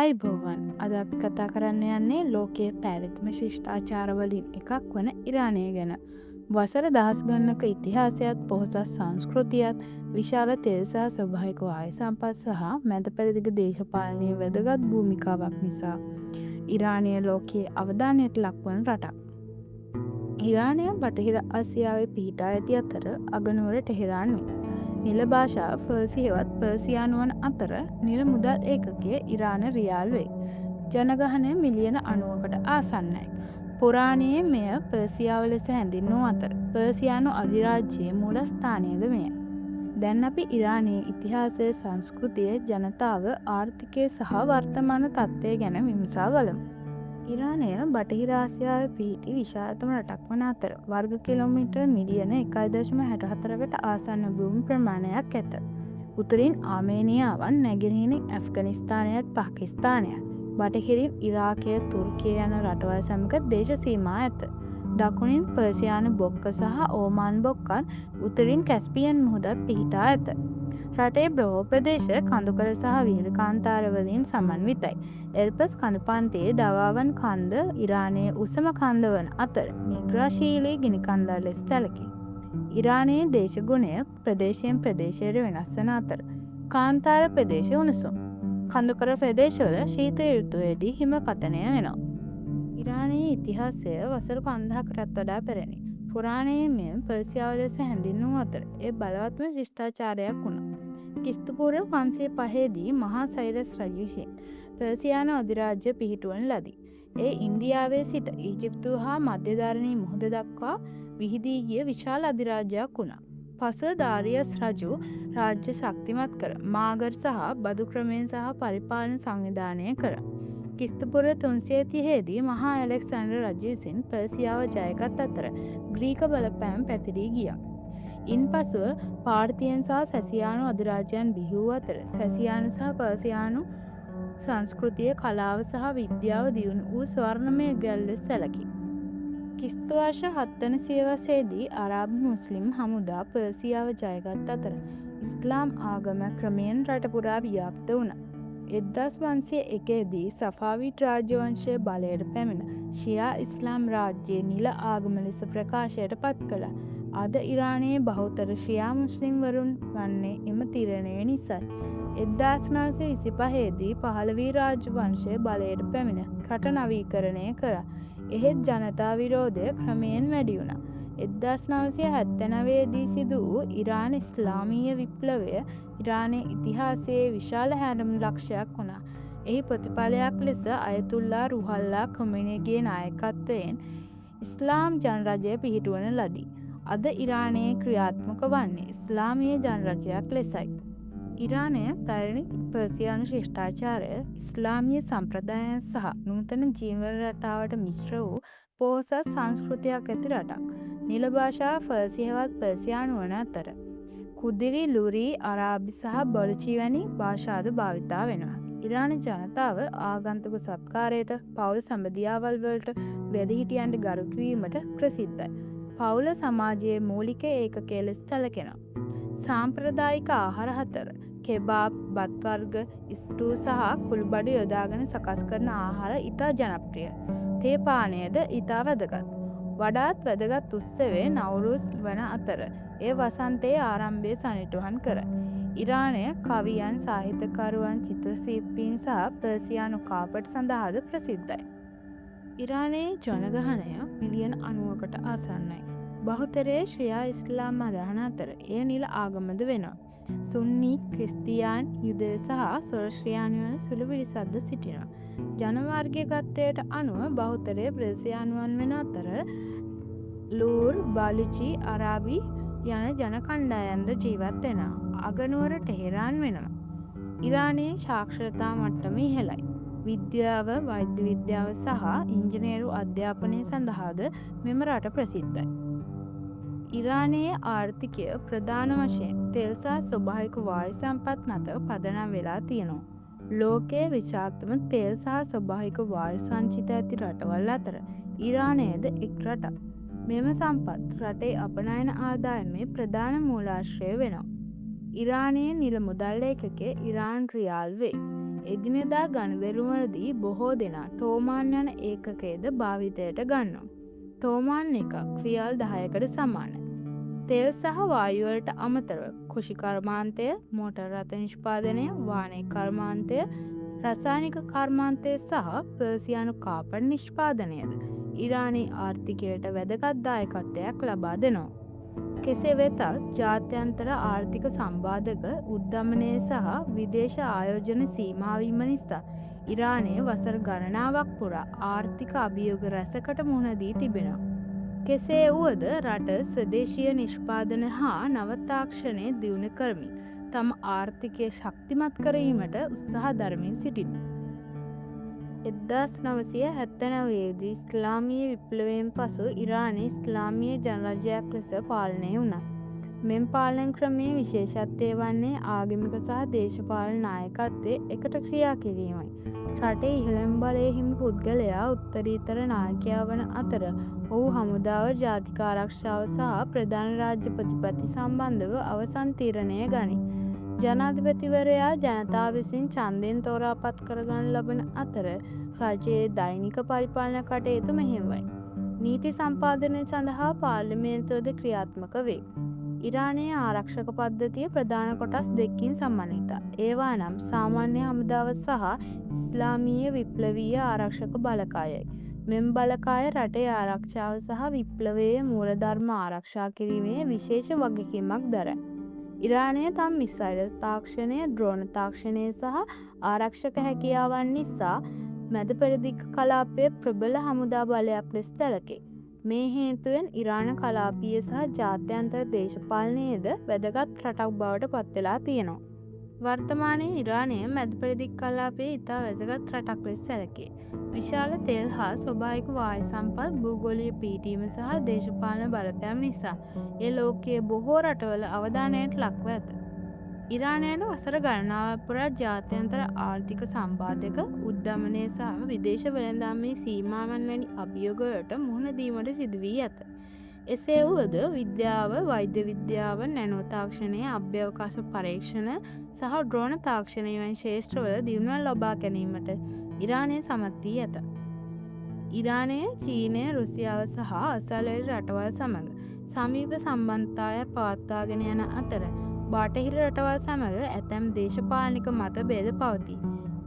ආයිබෝවන් අද අපි කතා කරන්න යන්නේ ලෝකයේ පැවැත්ම ශිෂ්ටාචාරවලින් එකක් වන ඉරානය ගැන. වසර දහස් ගණනක ඉතිහාසයත් පොහොසත් සංස්කෘතියත් විශාල තෙල් සහ ස්වභාවික වායු සම්පත් සහ මැද පෙරදිග දේශපාලනයේ වැදගත් භූමිකාවක් නිසා ඉරානය ලෝකයේ අවධානයට ලක්වන රටක්. ඉරානය බටහිර ආසියාවේ පිහිටා ඇති අතර අගනුවර ටෙහෙරාන් වේ. නිල භාෂාව ෆර්සි හෙවත් පර්සියානු වන අතර නිල මුදල් ඒකකය ඉරාන රියාල් වේ. ජනගහනය මිලියන 90කට ආසන්නයි. පුරාණයේ මෙය පර්සියාව ලෙස හැඳින්වූ අතර පර්සියානු අධිරාජ්‍යයේ මූලස්ථානයද මෙය. දැන් අපි ඉරානයේ ඉතිහාසය, සංස්කෘතිය, ජනතාව, ආර්ථිකය සහ වර්තමාන තත්ත්වය ගැන විමසා බලමු. ඉරානය බටහිර ආසියාවේ පිහිටි විශාලතම රටක් වන අතර වර්ග කිලෝමීටර් මිලියන 1.64කට ආසන්න භූමි ප්‍රමාණයක් ඇත. උතුරින් ආමේනියාවන්, නැගෙනහිරින් ඇෆ්ගනිස්තානයත් පාකිස්තානයත්, බටහිරින් ඉරාකය, තුර්කිය යන රටවල් සමග දේශ සීමා ඇත. දකුණින් පර්සියානු බොක්ක සහ ඕමාන් බොක්කත්, උතුරින් කැස්පියන් මුහුදත් පිහිටා ඇත. රටේ බොහෝ ප්‍රදේශ කඳුකර සහ විහිළු කාන්තාර වලින් සමන්විතයි. එල්පස් කඳු පන්තියේ දවාවන් කන්ද ඉරානයේ උසම කන්ද වන අතර නිග්‍රාශීලී ගිනි කන්දල් ලෙස සැලකේ. ඉරානයේ දේශගුණය ප්‍රදේශයෙන් ප්‍රදේශයට වෙනස් වන අතර කාන්තාර ප්‍රදේශ උණුසුම්. කඳුකර ප්‍රදේශවල ශීත ඍතුවේදී හිම පතනය වෙනවා. ඉරානයේ ඉතිහාසය වසර 5000කටත් වඩා පැරණි. පුරාණයේ මෙය පර්සියාව ලෙස හැඳින්වූ අතර එය බලවත්ම ශිෂ්ටාචාරයක් වුණා. ක්‍රිස්තුපූර්ව 505 දී මහා සයිරස් රජු විසින් පර්සියානු අධිරාජ්‍ය පිහිටුවන ලදී. ඒ ඉන්දියාවේ සිට ඊජිප්තුව හා මධ්‍යධරණී මුහුද දක්වා විහිදී ගිය විශාල අධිරාජ්‍යයක් වුණා. පසුව දාරියස් රජු රාජ්‍ය ශක්තිමත් කර මාගර් සහ බදු ක්‍රමයෙන් සහ පරිපාලන සංවිධානය කරා. ක්‍රිස්තුපූර්ව 330 දී මහා ඇලෙක්සැන්ඩර් රජු විසින් පර්සියාව ජයගත් අතර ග්‍රීක බලපෑම් පැතිරී ගියා. ඉන්පසුව පාර්තියන් සහ සැසියානු අධිරාජ්‍යයන් බිහි වූ අතර සැසියානු සහ පර්සියානු සංස්කෘතිය, කලාව සහ විද්‍යාව දියුණු වූ ස්වර්ණමය යුගයක් ලෙස සැලකේ. ක්‍රිස්තු වර්ෂ 7 වන සියවසේදී අරාබි මුස්ලිම් හමුදා පර්සියාව ජයගත් අතර ඉස්ලාම් ආගම ක්‍රමයෙන් රට පුරා ව්‍යාප්ත වුණා. 1501 දී සෆාවිඩ් රාජ්‍ය වංශය බලයට පැමිණ ෂියා ඉස්ලාම් රාජ්‍යයේ නිල ආගම ලෙස ප්‍රකාශයට පත් කළා. අද ඉරානයේ බහුතර ෂියා මුස්ලිම් වරුන් වන්නේ එම තිරණය නිසායි. 1925 දී පහළවී රාජ්‍ය වංශය බලයට පැමිණ රට නවීකරණය කරා. එහෙත් ජනතා විරෝධය ක්‍රමයෙන් වැඩි වුණා. 1979 දී සිදු වූ ඉරාන ඉස්ලාමීය විප්ලවය ඉරානයේ ඉතිහාසයේ විශාල හැරවුම් ලක්ෂයක් වුණා. එහි ප්‍රතිඵලයක් ලෙස අයතුල්ලා රුහල්ලා ඛොමේනිගේ නායකත්වයෙන් ඉස්ලාම් ජනරජය පිහිටුවන ලදී. අද ඉරානයේ ක්‍රියාත්මක වන්නේ ඉස්ලාමීය ජනරජයක් ලෙසයි. ඉරානය පැරණි පර්සියානු ශිෂ්ටාචාරය, ඉස්ලාමීය සම්ප්‍රදායන් සහ නූතන ජීවන රටාවට මිශ්‍ර වූ පොහොසත් සංස්කෘතියක් ඇති රටක්. නිල භාෂාව ෆර්සි හෙවත් පර්සියානු වන අතර කුදිරි, ලුරි, අරාබි සහ බලුචි වැනි භාෂාද භාවිතා වෙනවා. ඉරාන ජනතාව ආගන්තුක සත්කාරයට, පවුල් සම්බන්ධියාවල් වලට, වැඩිහිටියන්ට ගරු කිරීමට ප්‍රසිද්ධයි. පවුල සමාජයේ මූලික ඒකකය ලෙස සැලකෙනවා. සාම්ප්‍රදායික ආහාර හතර කෙබාබ්, බත් වර්ග, ස්ටූ සහ කුළුබඩු යොදාගෙන සකස් කරන ආහාර ඉතා ජනප්‍රියයි. තේ පානයද ඉතා වැදගත්. වඩාත් වැදගත් උත්සවය නවුරුස් වන අතර එය වසන්තයේ ආරම්භය සනිටුහන් කරයි. ඉරානය කවියන්, සාහිත්‍යකරුවන්, චිත්‍ර ශිල්පීන් සහ පර්සියානු කාපට් සඳහාද ප්‍රසිද්ධයි. ඉරානයේ ජනගහනය මිලියන 90කට ආසන්නයි. බහුතරයේ ෂියා ඉස්ලාම් අදහන අතර එය නිල ආගමද වෙනවා. සුන්නි, ක්‍රිස්තියානි, යුදෙව් සහ සොරස්ත්‍රියානි වන සුළු පිරිසක්ද සිටිනවා. ජනවර්ගීකත්වයට අනුව බහුතරය පර්සියානුවන් වන අතර ලූර්, බලුචි, අරාබි යන ජන කණ්ඩායම්ද ජීවත් වෙනවා. අගනුවර ටෙහෙරාන් වෙනවා. ඉරානයේ සාක්ෂරතා මට්ටම ඉහළයි. විද්‍යාව, වෛද්‍ය විද්‍යාව සහ ඉංජිනේරු අධ්‍යාපනය සඳහාද මෙම රට ප්‍රසිද්ධයි. ඉරානයේ ආර්ථිකය ප්‍රධාන වශයෙන් තෙල් සහ ස්වභාවික වායු සම්පත් මත පදනම් වෙලා තියෙනවා. ලෝකයේ විශාලතම තෙල් සහ ස්වභාවික වායු සංචිත ඇති රටවල් අතර ඉරානයද එක් රටක්. මෙම සම්පත් රටේ අපනයන ආදායමේ ප්‍රධාන මූලාශ්‍රය වෙනවා. ඉරානයේ නිල මුදල් ඒකකය ඉරාන් රියාල් වේ. එදිනෙදා ගනුදෙනුවලදී බොහෝ දෙනා ටෝමාන් යන ඒකකයද භාවිතයට ගන්නවා. ටෝමාන් එකක් රියල් 10කට සමානයි. තෙල් සහ වායුවලට අමතරව කෘෂිකර්මාන්තය, මෝටර් රථ නිෂ්පාදනය, වාණිජ කර්මාන්තය, රසායනික කර්මාන්තය සහ පර්සියානු කාපට් නිෂ්පාදනයද ඉරානයේ ආර්ථිකයට වැදගත් දායකත්වයක් ලබා දෙනවා. කෙසේ වෙතත් ජාත්‍යන්තර ආර්ථික සම්බාධක උද්ධමනය සහ විදේශ ආයෝජන සීමාවීම නිසා ඉරානයේ වසර ගණනාවක් පුරා ආර්ථික අභියෝග රැසකට මුහුණ දී තිබෙනවා. කෙසේ වුවද රට ස්වදේශීය නිෂ්පාදන හා නව තාක්ෂණය දියුණු කරමින් තම ආර්ථිකය ශක්තිමත් කිරීමට උත්සාහ දරමින් සිටිනවා. 1979 දී ඉස්ලාමීය විප්ලවයෙන් පසු ඉරානය ඉස්ලාමීය ජනරාජ්‍යයක් ලෙස පාලනය වුණා. මෙම පාලන ක්‍රමයේ විශේෂත්වය වන්නේ ආගමික සහ දේශපාලන නායකත්වයේ එකට ක්‍රියා කිරීමයි. රටේ ඉහළම බලයේ හිමි පුද්ගලයා උත්තරීතර නායකයා වන අතර ඔහු හමුදාව, ජාතික ආරක්ෂාව සහ ප්‍රධාන රාජ්‍ය ප්‍රතිපත්ති සම්බන්ධව අවසන් තීරණය ගනී. ජනාධිපතිවරයා ජනතාව විසින් ඡන්දයෙන් තෝරා පත් කරගනු ලබන අතර රජයේ දෛනික පරිපාලන කටයුතු මෙහෙයවයි. නීති සම්පාදනය සඳහා පාර්ලිමේන්තුවද ක්‍රියාත්මක වේ. ඉරානයේ ආරක්ෂක පද්ධතිය ප්‍රධාන කොටස් දෙකකින් සමන්විතයි. ඒවා නම් සාමාන්‍ය හමුදාව සහ ඉස්ලාමීය විප්ලවීය ආරක්ෂක බලකායයි. මෙම බලකාය රටේ ආරක්ෂාව සහ විප්ලවීය මූලධර්ම ආරක්ෂා කිරීමේ විශේෂ වගකීමක් දරයි. ඉරානය තම මිසයිල් තාක්ෂණය, ඩ්‍රෝන තාක්ෂණය සහ ආරක්ෂක හැකියාවන් නිසා මැද පෙරදිග කලාපයේ ප්‍රබල හමුදා බලයක් ලෙස සැලකේ. මේ හේතුවෙන් ඉරාන කලාපීය සහ ජාත්‍යන්තර දේශපාලනයේද වැදගත් රටක් බවට පත්වෙලා තියෙනවා. වර්තමානයේ ඉරානය මැද පෙරදිග කලාපයේ ඉතා වැදගත් රටක් ලෙස සැලකේ. විශාල තෙල් හා ස්වභාවික වායු සම්පත්, භූගෝලීය පිහිටීම සහ දේශපාලන බලපෑම් නිසා ඒ ලෝකයේ බොහෝ රටවල අවධානයට ලක්ව ඇත. ඉරානයට වසර ගණනාවක් පුරා ජාත්‍යන්තර ආර්ථික සම්බාධක, උද්ධමනය සහ විදේශ වෙළඳාමේ සීමාවන් වැනි අභියෝගවලට මුහුණ දීමට සිදු වී ඇත. එසේ වුවද විද්‍යාව, වෛද්‍ය විද්‍යාව, නැනෝ තාක්ෂණය, අභ්‍යවකාශ පරීක්ෂණ සහ ඩ්‍රෝන තාක්ෂණය වැනි ක්ෂේත්‍රවල දියුණුවක් ලබා ගැනීමට ඉරානය සමත් වී ඇත. ඉරානය, චීනය, රුසියාව සහ අසල්වැරි රටවල් සමග සමීප සම්බන්ධතාවයක් පවත්වාගෙන යන අතර බටහිර රටවල් සමග ඇතැම් දේශපාලනික මතභේද පවතී.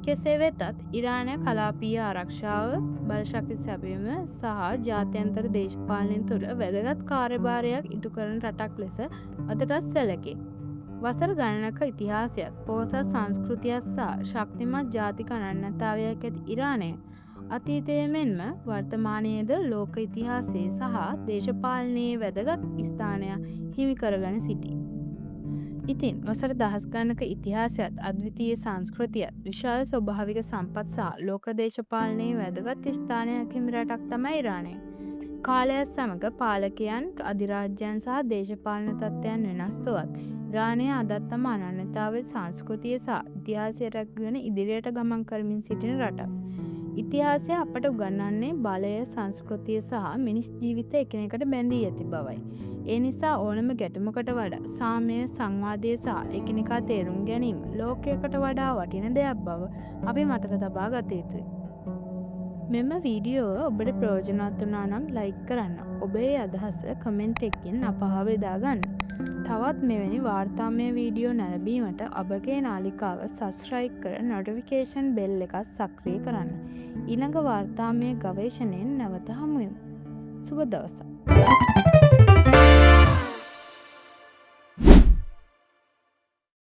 කෙසේ වෙතත් ඉරානය කලාපීය ආරක්ෂාව, බලශක්ති සැපයීම සහ ජාත්‍යන්තර දේශපාලනය තුළ වැදගත් කාර්යභාරයක් ඉටු කරන රටක් ලෙස අදටත් සැලකේ. වසර ගණනක ඉතිහාසයක්, පොහොසත් සංස්කෘතියක් සහ ශක්තිමත් ජාතික අනන්‍යතාවයක් ඇති ඉරානය අතීතයේ මෙන්ම වර්තමානයේද ලෝක ඉතිහාසයේ සහ දේශපාලනයේ වැදගත් ස්ථානයක් හිමි කරගෙන සිටී. ඉතින් වසර දහස් ගණනක ඉතිහාසයත්, අද්විතීය සංස්කෘතියත්, විශාල ස්වභාවික සම්පත් සහ ලෝක දේශපාලනයේ වැදගත් ස්ථානයක් හිමි රටක් තමයි ඉරානය. කාලයත් සමග පාලකයන්, අධිරාජ්‍යයන් සහ දේශපාලන තත්ත්වයන් වෙනස් වුවත් ඉරානය අදත් තම අනන්‍යතාවය, සංස්කෘතිය සහ ඉතිහාසය රැකගෙන ඉදිරියට ගමන් කරමින් සිටින රටක්. ඉතිහාසය අපට උගන්වන්නේ බලය, සංස්කෘතිය සහ මිනිස් ජීවිත එකිනෙකට බැඳී ඇති බවයි. ඒ නිසා ඕනම ගැටුමකට වඩා සාමය, සංවාදය සහ එකිනෙකා තේරුම් ගැනීම ලෝකයකට වඩා වටින දෙයක් බව අපි මතක තබා ගත යුතුයි. මෙම වීඩියෝව ඔබට ප්‍රයෝජනවත් වුණා නම් ලයික් කරන්න. ඔබේ අදහස කමෙන්ට් එකකින් අපහා බෙදා ගන්න. තවත් මෙවැනි වාර්තාමය වීඩියෝ නැරඹීමට අපගේ නාලිකාව සබ්ස්ක්‍රයිබ් කර නොටිෆිකේෂන් බෙල් එකත් සක්‍රිය කරන්න. ඊළඟ වාර්තාමය ගවේෂණයෙන් නැවත හමු වෙමු. සුබ දවසක්.